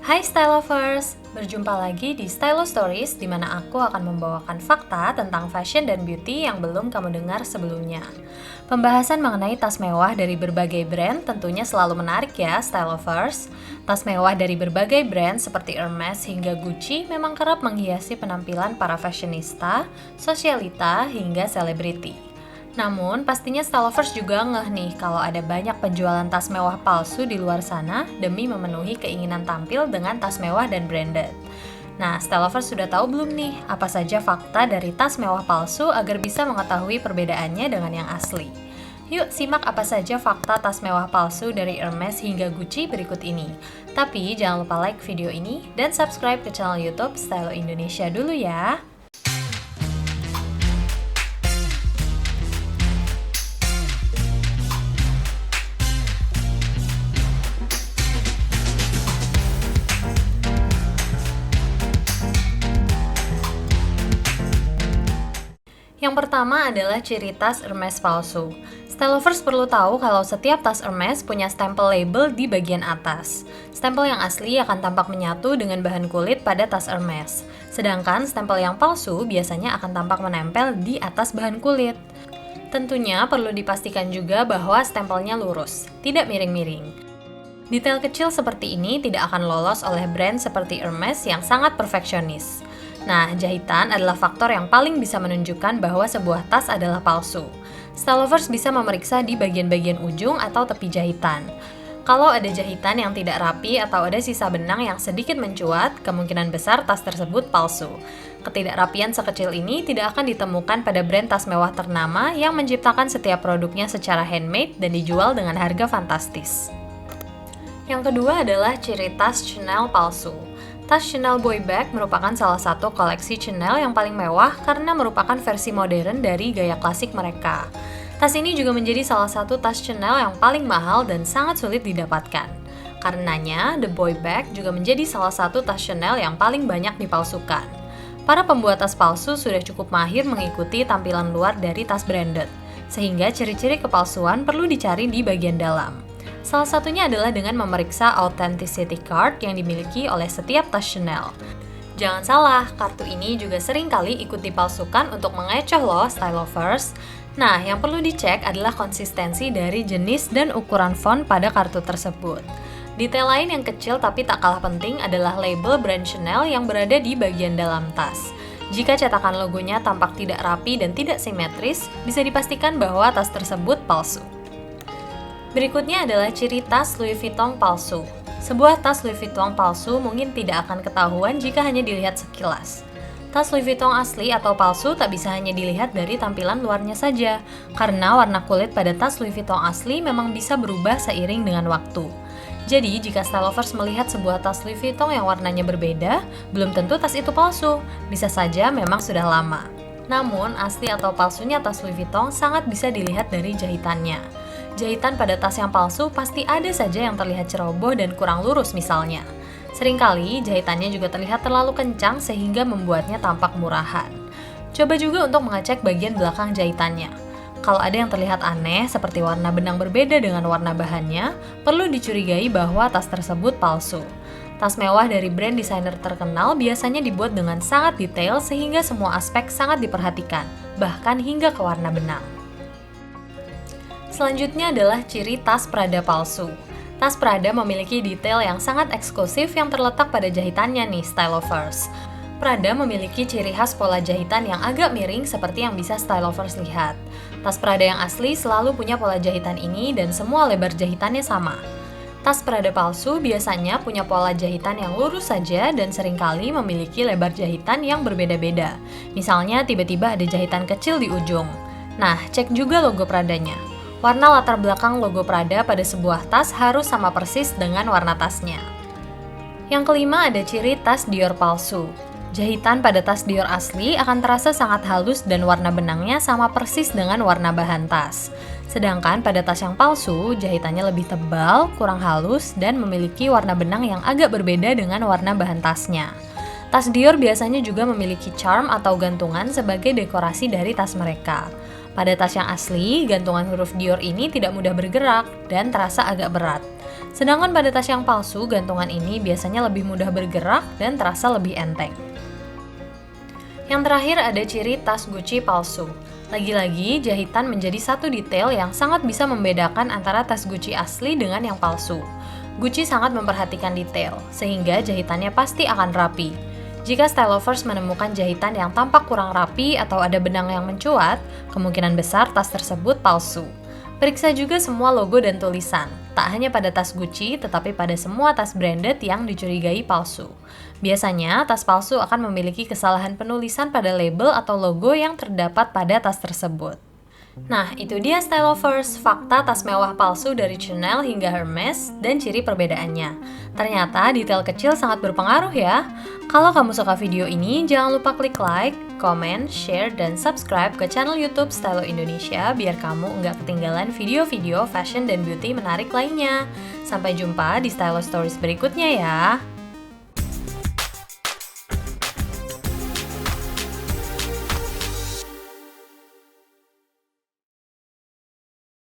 Hai Style Lovers, berjumpa lagi di Stylo Stories di mana aku akan membawakan fakta tentang fashion dan beauty yang belum kamu dengar sebelumnya. Pembahasan mengenai tas mewah dari berbagai brand tentunya selalu menarik ya Style Lovers. Tas mewah dari berbagai brand seperti Hermes hingga Gucci memang kerap menghiasi penampilan para fashionista, sosialita, hingga selebriti. Namun, pastinya style lovers juga ngeh nih kalau ada banyak penjualan tas mewah palsu di luar sana demi memenuhi keinginan tampil dengan tas mewah dan branded. Nah, style lovers sudah tahu belum nih apa saja fakta dari tas mewah palsu agar bisa mengetahui perbedaannya dengan yang asli? Yuk simak apa saja fakta tas mewah palsu dari Hermes hingga Gucci berikut ini. Tapi jangan lupa like video ini dan subscribe ke channel YouTube Stylo Indonesia dulu ya. Yang pertama adalah ciri tas Hermes palsu. Style lovers perlu tahu kalau setiap tas Hermes punya stempel label di bagian atas. Stempel yang asli akan tampak menyatu dengan bahan kulit pada tas Hermes. Sedangkan stempel yang palsu biasanya akan tampak menempel di atas bahan kulit. Tentunya perlu dipastikan juga bahwa stempelnya lurus, tidak miring-miring. Detail kecil seperti ini tidak akan lolos oleh brand seperti Hermes yang sangat perfeksionis. Nah, jahitan adalah faktor yang paling bisa menunjukkan bahwa sebuah tas adalah palsu. Style lovers bisa memeriksa di bagian-bagian ujung atau tepi jahitan. Kalau ada jahitan yang tidak rapi atau ada sisa benang yang sedikit mencuat, kemungkinan besar tas tersebut palsu. Ketidakrapian sekecil ini tidak akan ditemukan pada brand tas mewah ternama yang menciptakan setiap produknya secara handmade dan dijual dengan harga fantastis. Yang kedua adalah ciri tas Chanel palsu. Tas Chanel Boy Bag merupakan salah satu koleksi Chanel yang paling mewah karena merupakan versi modern dari gaya klasik mereka. Tas ini juga menjadi salah satu tas Chanel yang paling mahal dan sangat sulit didapatkan. Karenanya, The Boy Bag juga menjadi salah satu tas Chanel yang paling banyak dipalsukan. Para pembuat tas palsu sudah cukup mahir mengikuti tampilan luar dari tas branded, sehingga ciri-ciri kepalsuan perlu dicari di bagian dalam. Salah satunya adalah dengan memeriksa authenticity card yang dimiliki oleh setiap tas Chanel. Jangan salah, kartu ini juga sering kali ikut dipalsukan untuk mengecoh loh style lovers. Nah, yang perlu dicek adalah konsistensi dari jenis dan ukuran font pada kartu tersebut. Detail lain yang kecil tapi tak kalah penting adalah label brand Chanel yang berada di bagian dalam tas. Jika cetakan logonya tampak tidak rapi dan tidak simetris, bisa dipastikan bahwa tas tersebut palsu. Berikutnya adalah ciri tas Louis Vuitton palsu. Sebuah tas Louis Vuitton palsu mungkin tidak akan ketahuan jika hanya dilihat sekilas. Tas Louis Vuitton asli atau palsu tak bisa hanya dilihat dari tampilan luarnya saja, karena warna kulit pada tas Louis Vuitton asli memang bisa berubah seiring dengan waktu. Jadi, jika style lovers melihat sebuah tas Louis Vuitton yang warnanya berbeda, belum tentu tas itu palsu, bisa saja memang sudah lama. Namun, asli atau palsunya tas Louis Vuitton sangat bisa dilihat dari jahitannya. Jahitan pada tas yang palsu pasti ada saja yang terlihat ceroboh dan kurang lurus misalnya. Seringkali jahitannya juga terlihat terlalu kencang sehingga membuatnya tampak murahan. Coba juga untuk mengecek bagian belakang jahitannya. Kalau ada yang terlihat aneh seperti warna benang berbeda dengan warna bahannya, perlu dicurigai bahwa tas tersebut palsu. Tas mewah dari brand desainer terkenal biasanya dibuat dengan sangat detail sehingga semua aspek sangat diperhatikan, bahkan hingga ke warna benang. Selanjutnya adalah ciri tas Prada palsu. Tas Prada memiliki detail yang sangat eksklusif yang terletak pada jahitannya nih, style lovers. Prada memiliki ciri khas pola jahitan yang agak miring seperti yang bisa style lovers lihat. Tas Prada yang asli selalu punya pola jahitan ini dan semua lebar jahitannya sama. Tas Prada palsu biasanya punya pola jahitan yang lurus saja dan seringkali memiliki lebar jahitan yang berbeda-beda. Misalnya tiba-tiba ada jahitan kecil di ujung. Nah, cek juga logo Pradanya. Warna latar belakang logo Prada pada sebuah tas harus sama persis dengan warna tasnya. Yang kelima ada ciri tas Dior palsu. Jahitan pada tas Dior asli akan terasa sangat halus dan warna benangnya sama persis dengan warna bahan tas. Sedangkan pada tas yang palsu, jahitannya lebih tebal, kurang halus, dan memiliki warna benang yang agak berbeda dengan warna bahan tasnya. Tas Dior biasanya juga memiliki charm atau gantungan sebagai dekorasi dari tas mereka. Pada tas yang asli, gantungan huruf Dior ini tidak mudah bergerak dan terasa agak berat. Sedangkan pada tas yang palsu, gantungan ini biasanya lebih mudah bergerak dan terasa lebih enteng. Yang terakhir ada ciri tas Gucci palsu. Lagi-lagi, jahitan menjadi satu detail yang sangat bisa membedakan antara tas Gucci asli dengan yang palsu. Gucci sangat memperhatikan detail, sehingga jahitannya pasti akan rapi. Jika style lovers menemukan jahitan yang tampak kurang rapi atau ada benang yang mencuat, kemungkinan besar tas tersebut palsu. Periksa juga semua logo dan tulisan, tak hanya pada tas Gucci, tetapi pada semua tas branded yang dicurigai palsu. Biasanya, tas palsu akan memiliki kesalahan penulisan pada label atau logo yang terdapat pada tas tersebut. Nah, itu dia style lovers, fakta tas mewah palsu dari Chanel hingga Hermes dan ciri perbedaannya. Ternyata detail kecil sangat berpengaruh ya. Kalau kamu suka video ini, jangan lupa klik like, comment, share, dan subscribe ke channel YouTube Stylo Indonesia biar kamu nggak ketinggalan video-video fashion dan beauty menarik lainnya. Sampai jumpa di Stylo Stories berikutnya ya.